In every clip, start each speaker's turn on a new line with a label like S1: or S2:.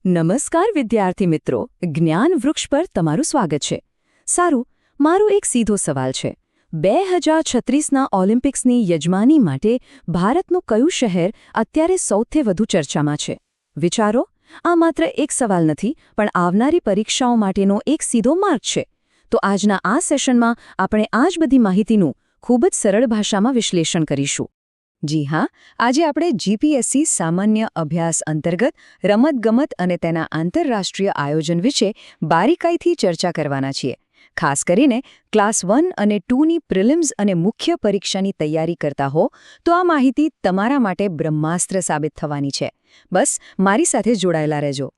S1: નમસ્કાર વિદ્યાર્થી મિત્રો, જ્ઞાન વૃક્ષ પર તમારું સ્વાગત છે. સારું, મારો એક સીધો સવાલ છે. 2036ના ઓલિમ્પિક્સની યજમાની માટે ભારતનું કયું શહેર અત્યારે સૌથી વધુ ચર્ચામાં છે? વિચારો, આ માત્ર એક સવાલ નથી, પણ આવનારી પરીક્ષાઓ માટેનો એક સીધો માર્ગ છે. તો આજના આ સેશનમાં આપણે આ જ બધી માહિતીનું ખૂબ જ સરળ ભાષામાં વિશ્લેષણ કરીશું. જી હા, આજે આપણે જીપીએસસી સામાન્ય અભ્યાસ અંતર્ગત રમતગમત અને તેના આંતરરાષ્ટ્રીય આયોજન વિશે બારીકાઈથી ચર્ચા કરવાના છીએ. ખાસ કરીને ક્લાસ 1 અને 2ની પ્રિલિમ્સ અને મુખ્ય પરીક્ષાની તૈયારી કરતા હો તો આ માહિતી તમારા માટે બ્રહ્માસ્ત્ર સાબિત થવાની છે. બસ મારી સાથે જોડાયેલા રહેજો.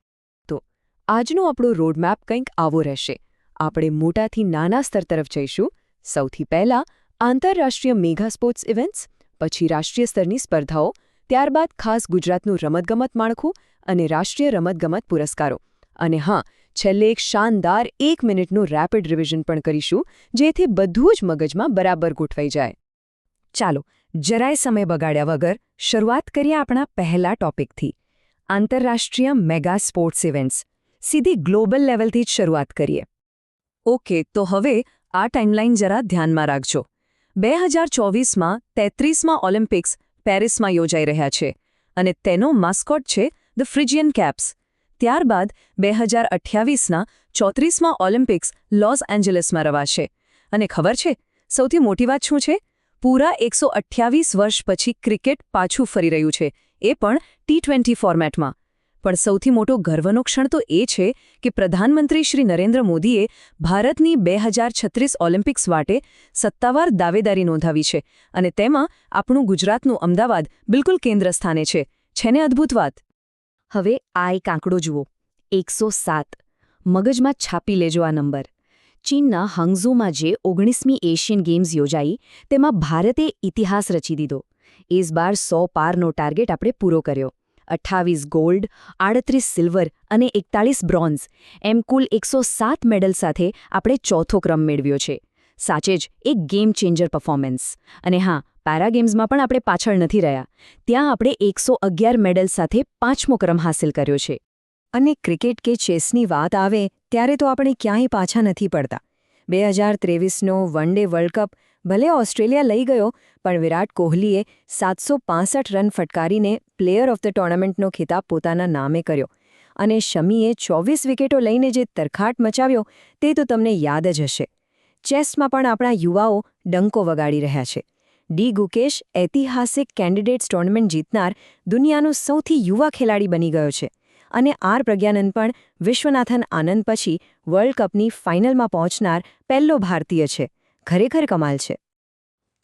S1: તો આજનો આપણો રોડમેપ કંઈક આવો રહેશે. આપણે મોટાથી નાના સ્તર તરફ જઈશું. સૌથી પહેલાં આંતરરાષ્ટ્રીય મેગા સ્પોર્ટ્સ ઇવેન્ટ્સ, પછી રાષ્ટ્રીય સ્તરની સ્પર્ધાઓ, ત્યારબાદ ખાસ ગુજરાતનું રમતગમત માળખું અને રાષ્ટ્રીય રમતગમત પુરસ્કારો. અને હા, છેલ્લે એક શાનદાર 1 મિનિટનું રેપિડ રિવિઝન પણ કરીશું, જેથી બધું જ મગજમાં બરાબર ગોઠવાઈ જાય. ચાલો, જરાય સમય બગાડ્યા વગર શરૂઆત કરીએ આપણા પહેલા ટોપિકથી. આંતરરાષ્ટ્રીય મેગા સ્પોર્ટ્સ ઇવેન્ટ્સ. સીધી ગ્લોબલ લેવલથી જ શરૂઆત કરીએ. ઓકે, તો હવે આ ટાઈમલાઈન જરા ધ્યાનમાં રાખજો. 2024માં 33મા ઓલિમ્પિક્સ પેરિસમાં યોજાઈ રહ્યા છે અને તેનો માસ્કોટ છે ધ ફ્રિજિયન કેપ્સ. ત્યારબાદ 2028ના 34મા ઓલિમ્પિક્સ લોસ એન્જલસમાં રવાશે. અને ખબર છે, સૌથી મોટી વાત શું છે? પૂરા 128 વર્ષ પછી ક્રિકેટ પાછું ફરી રહ્યું છે, એ પણ T20 ફોર્મેટમાં. પણ સૌથી મોટો ગર્વનો ક્ષણ તો એ છે કે પ્રધાનમંત્રી શ્રી નરેન્દ્ર મોદીએ ભારતની 2036 ઓલિમ્પિક્સ માટે સત્તાવાર દાવેદારી નોંધાવી છે અને તેમાં આપણું ગુજરાતનું અમદાવાદ બિલકુલ કેન્દ્ર સ્થાને છે. છે ને અદ્ભુત વાત? હવે આ એક આંકડો જુઓ, 107. મગજમાં છાપી લેજો આ નંબર. ચીનના હંગઝોમાં જે 19મી એશિયન ગેમ્સ યોજાઈ, તેમાં ભારતે ઇતિહાસ રચી દીધો. ઇસ બાર 100 પારનો ટાર્ગેટ આપણે પૂરો કર્યો. 28 ગોલ્ડ, 38 સિલ્વર અને 41 બ્રોન્ઝ, એમ કુલ 107 મેડલ સાથે આપણે ચોથો ક્રમ મેળવ્યો છે. સાચે જ એક ગેમ ચેન્જર પરફોર્મન્સ. અને હા, પેરા ગેમ્સમાં પણ આપણે પાછળ નથી રહ્યા. ત્યાં આપણે 111 મેડલ સાથે 5મો ક્રમ હાંસિલ કર્યો છે. અને ક્રિકેટ કે ચેસની વાત આવે ત્યારે તો આપણે ક્યાંય પાછા નથી પડતા. 2023નો વન ડે વર્લ્ડ કપ ભલે ઓસ્ટ્રેલિયા લઈ ગયો, પણ વિરાટ કોહલીએ 765 રન ફટકારીને પ્લેયર ઓફ ધ ટુર્નામેન્ટનો ખિતાબ પોતાના નામે કર્યો. અને શમીએ 24 વિકેટો લઈને જે તરખાટ મચાવ્યો તે તો તમને યાદ જ હશે. ચેસમાં પણ આપણા યુવાઓ ડંકો વગાડી રહ્યા છે. ડી ગુકેશ ઐતિહાસિક કેન્ડિડેટ્સ ટુર્નામેન્ટ જીતનાર દુનિયાનો સૌથી યુવા ખેલાડી બની ગયો છે. અને આર પ્રજ્ઞાનંદ પણ વિશ્વનાથન આનંદ પછી વર્લ્ડ કપની ફાઇનલમાં પહોંચનાર પહેલો ભારતીય છે. ખરેખર કમાલ છે.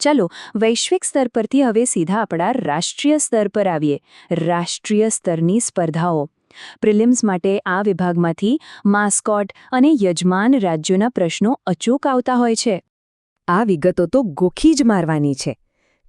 S1: ચાલો, વૈશ્વિક સ્તર પરથી હવે સીધા આપણા રાષ્ટ્રીય સ્તર પર આવીએ. રાષ્ટ્રીય સ્તરની સ્પર્ધાઓ. પ્રિલિમ્સ માટે આ વિભાગમાંથી માસ્કોટ અને યજમાન રાજ્યોના પ્રશ્નો અચૂક આવતા હોય છે. આ વિગતો તો ગોખી જ મારવાની છે.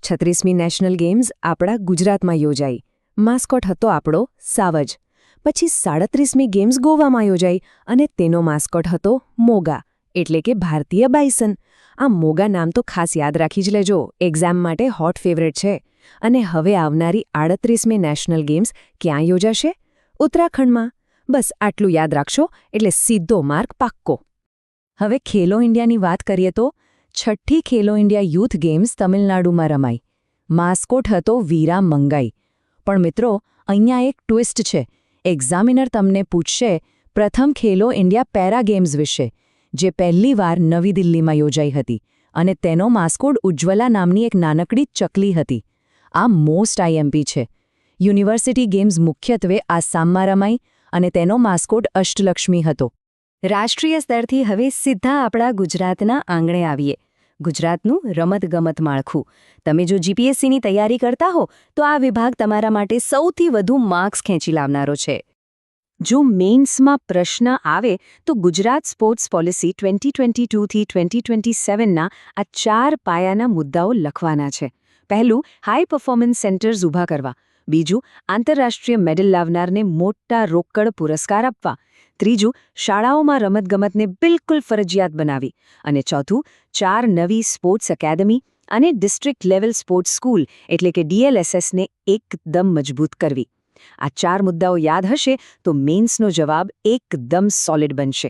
S1: 36મી નેશનલ ગેમ્સ આપણા ગુજરાતમાં યોજાઈ. માસ્કોટ હતો આપણો સાવજ. પછી 37મી ગેમ્સ ગોવામાં યોજાઈ અને તેનો માસ્કોટ હતો મોગા, એટલે કે ભારતીય બાઇસન. આ મોગા નામ તો ખાસ યાદ રાખી જ લેજો, એક્ઝામ માટે હોટ ફેવરેટ છે. અને હવે આવનારી 38મી નેશનલ ગેમ્સ ક્યાં યોજાશે? ઉત્તરાખંડમાં. બસ આટલું યાદ રાખશો એટલે સીધો માર્ક પાક્કો. હવે ખેલો ઇન્ડિયાની વાત કરીએ તો 6ઠ્ઠી ખેલો ઇન્ડિયા યુથ ગેમ્સ તમિલનાડુમાં રમાઈ. માસ્કોટ હતો વીરા મંગાઈ. પણ મિત્રો, અહીંયા એક ટ્વિસ્ટ છે. એક્ઝામિનર તમને પૂછશે પ્રથમ ખેલો ઇન્ડિયા પેરા ગેમ્સ વિશે, જે પહેલીવાર નવી દિલ્હીમાં યોજાઈ હતી અને તેનો માસ્કોટ ઉજ્જવલા નામની એક નાનકડી ચકલી હતી. આ મોસ્ટ આઈએમપી છે. યુનિવર્સિટી ગેમ્સ મુખ્યત્વે આસામમાં રમાઈ અને તેનો માસ્કોટ અષ્ટલક્ષ્મી હતો. રાષ્ટ્રીય સ્તરથી હવે સીધા આપણા ગુજરાતના આંગણે આવીએ. ગુજરાતનું રમતગમત માળખું. તમે જો જીપીએસસીની તૈયારી કરતા હો તો આ વિભાગ તમારા માટે સૌથી વધુ માર્ક્સ ખેંચી લાવનારો છે. જો મેઇન્સમાં પ્રશ્ન આવે તો ગુજરાત સ્પોર્ટ્સ પોલિસી 2022થી 2027ના આ 4 પાયાના મુદ્દાઓ લખવાના છે. પહેલું, હાઈ પરફોર્મન્સ સેન્ટર્સ ઊભા કરવા. બીજું, આંતરરાષ્ટ્રીય મેડલ લાવનારને મોટા રોકડ પુરસ્કાર આપવા. ત્રીજું, શાળાઓમાં રમતગમતને બિલકુલ ફરજિયાત બનાવી. અને ચોથું, 4 નવી સ્પોર્ટ્સ એકેડમી અને ડિસ્ટ્રિક્ટ લેવલ સ્પોર્ટ્સ સ્કૂલ એટલે કે DLSSને એકદમ મજબૂત કરવી. આ 4 મુદ્દાઓ યાદ હશે તો મેન્સનો જવાબ એકદમ સોલિડ બનશે.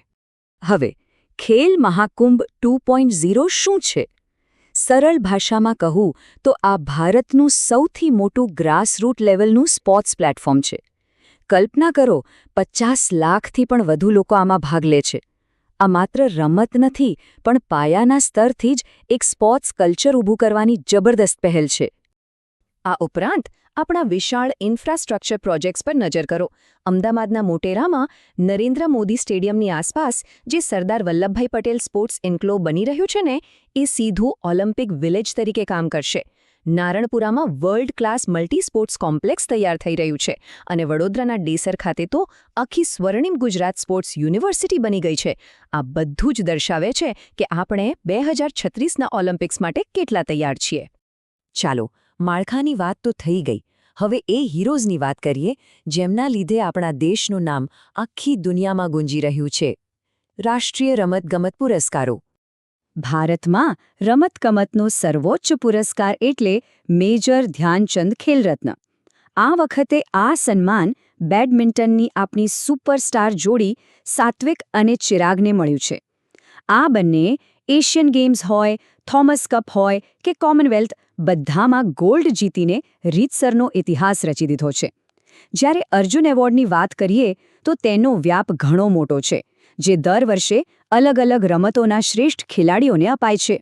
S1: હવે ખેલ મહાકુંભ 2.0 શું છે? સરળ ભાષામાં કહું તો આ ભારતનું સૌથી મોટું ગ્રાસરૂટ લેવલનું સ્પોર્ટ્સ પ્લેટફોર્મ છે. કલ્પના કરો, 50 લાખથી પણ વધુ લોકો આમાં ભાગ લે છે. આ માત્ર રમત નથી, પણ પાયાના સ્તરથી જ એક સ્પોર્ટ્સ કલ્ચર ઊભું કરવાની જબરદસ્ત પહેલ છે. આ ઉપરાંત આપણા વિશાળ ઇન્ફ્રાસ્ટ્રક્ચર પ્રોજેક્ટ્સ પર નજર કરો. અમદાવાદના મોટેરામાં નરેન્દ્ર મોદી સ્ટેડિયમની આસપાસ જે સરદાર વલ્લભભાઈ પટેલ સ્પોર્ટ્સ એન્ક્લેવ બની રહ્યું છે ને, એ સીધું ઓલિમ્પિક વિલેજ તરીકે કામ કરશે. નારણપુરામાં world class multi sports complex તૈયાર થઈ રહ્યું છે અને વડોદરાના ડેસર ખાતે તો આખી સ્વર્ણિમ ગુજરાત સ્પોર્ટ્સ યુનિવર્સિટી બની ગઈ છે. આ બધું જ દર્શાવે છે કે આપણે 2036ના ઓલિમ્પિક્સ માટે કેટલા તૈયાર છીએ. ચાલો, માળખાની વાત તો થઈ ગઈ. હવે એ હીરોઝની વાત કરીએ જેમના લીધે આપણા દેશનું નામ આખી દુનિયામાં ગુંજી રહ્યું છે. રાષ્ટ્રીય રમતગમત પુરસ્કારો. ભારતમાં રમતગમતનો સર્વોચ્ચ પુરસ્કાર એટલે મેજર ધ્યાનચંદ ખેલરત્ન. આ વખતે આ સન્માન બેડમિન્ટનની આપણી સુપરસ્ટાર જોડી સાત્વિક અને ચિરાગને મળ્યું છે. આ બંને એશિયન ગેમ્સ હોય, થોમસ કપ હોય કે કોમનવેલ્થ, બધામાં ગોલ્ડ જીતીને રીતસરનો ઇતિહાસ રચી દીધો છે. જ્યારે અર્જુન એવોર્ડની વાત કરીએ તો તેનો વ્યાપ ઘણો મોટો છે, જે દર વર્ષે અલગ-અલગ રમતોના શ્રેષ્ઠ ખેલાડીઓને અપાય છે.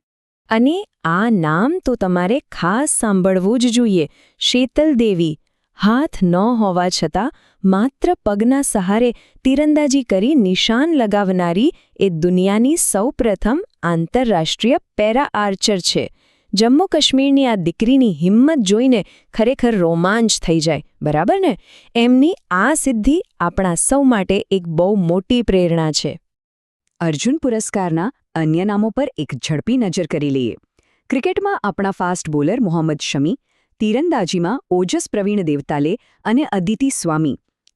S1: અને આ નામ તો તમારે ખાસ સાંભળવું જ જોઈએ. શીતલ દેવી, હાથ ન હોવા છતાં માત્ર પગના સહારે તીરંદાજી કરી નિશાન લગાવનારી એ દુનિયાની સૌપ્રથમ આંતરરાષ્ટ્રીય પેરા આર્ચર છે. જમ્મુ કાશ્મીરની આ દીકરીની હિંમત જોઈને ખરેખર રોમાંચ થઈ જાય, બરાબર ને? એમની આ સિદ્ધિ આપણા સૌ માટે એક બહુ મોટી પ્રેરણા છે. અર્જુન પુરસ્કારના અન્ય નામો પર એક ઝડપી નજર કરી લઈએ. ક્રિકેટમાં આપણા ફાસ્ટ બોલર મોહમ્મદ શમી, તીરંદાજીમાં ઓજસ પ્રવીણ દેવતાલે અને અદિતિ સ્વામી,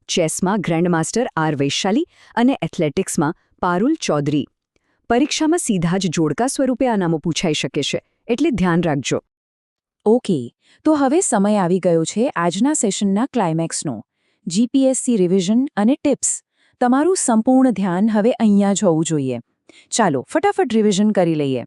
S1: ચેસમાં ગ્રેન્ડમાસ્ટર આર વૈશાલી અને એથ્લેટિક્સમાં પારુલ ચૌધરી. પરીક્ષામાં સીધા જ જોડકા સ્વરૂપે આ નામો પૂછાઈ શકે છે, એટલે ધ્યાન રાખજો. ઓકે, તો હવે સમય આવી ગયો છે આજના સેશનના ક્લાઇમેક્સનો. જીપીએસસી રિવિઝન અને ટિપ્સ. તમારું સંપૂર્ણ ધ્યાન હવે અહીંયા જ હોવું જોઈએ. ચાલો ફટાફટ રિવિઝન કરી લઈએ.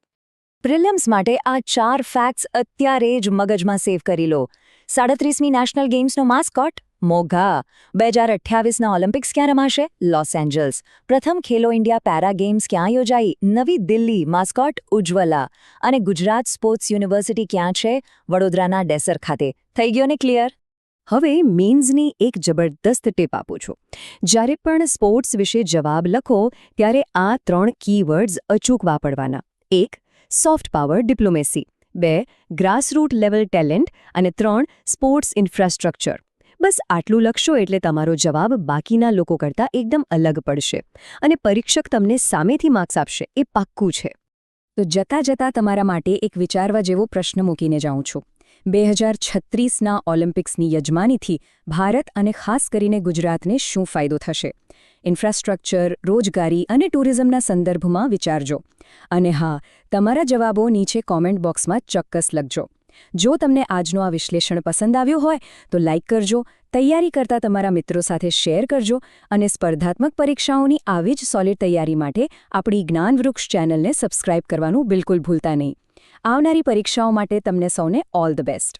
S1: પ્રિલિમ્સ માટે આ 4 ફેક્ટ્સ અત્યારે જ મગજમાં સેવ કરી લો. 37મી નેશનલ ગેમ્સનો માસ્કોટ મોઘા. 2028ના ઓલિમ્પિક્સ ક્યાં રમાશે? Loss angels. પ્રથમ ખેલો ઇન્ડિયા પેરા ગેમ્સ ક્યાં યોજાઈ? નવી દિલ્હી. માસ્કોટ ઉજ્જવલા. અને ગુજરાત સ્પોર્ટ્સ યુનિવર્સિટી ક્યાં છે? વડોદરાના ડેસર ખાતે. થઈ ગયો ને ક્લિયર? હવે મેન્સની એક જબરદસ્ત ટીપ આપું છું. જ્યારે પણ સ્પોર્ટ્સ વિશે જવાબ લખો ત્યારે આ 3 કીવર્ડ્સ અચૂક વાપરવાના. 1. Soft power diplomacy. 2. Grassroot level talent. અને 3. Sports infrastructure. બસ આટલું લખશો એટલે તમારો જવાબ બાકીના લોકો કરતાં એકદમ અલગ પડશે અને પરીક્ષક તમને સામેથી માર્ક્સ આપશે, એ પાક્કું છે. તો જતાં તમારા માટે એક વિચારવા જેવો પ્રશ્ન મૂકીને જાઉં છું. 2036ના ઓલિમ્પિક્સની યજમાનીથી ભારત અને ખાસ કરીને ગુજરાતને શું ફાયદો થશે? ઇન્ફ્રાસ્ટ્રક્ચર, રોજગારી અને ટુરિઝમના સંદર્ભમાં વિચારજો. અને હા, તમારા જવાબો નીચે કોમેન્ટ બોક્સમાં ચોક્કસ લખજો. જો તમને આજનો આ વિશ્લેષણ પસંદ આવ્યું હોય તો લાઇક કરજો, તૈયારી કરતા તમારા મિત્રો સાથે શેર કરજો અને સ્પર્ધાત્મક પરીક્ષાઓની આવી જ સોલિડ તૈયારી માટે આપણી જ્ઞાનવૃક્ષ ચેનલને સબસ્ક્રાઇબ કરવાનું બિલકુલ ભૂલતા નહીં. આવનારી પરીક્ષાઓ માટે તમને સૌને ઓલ ધ બેસ્ટ.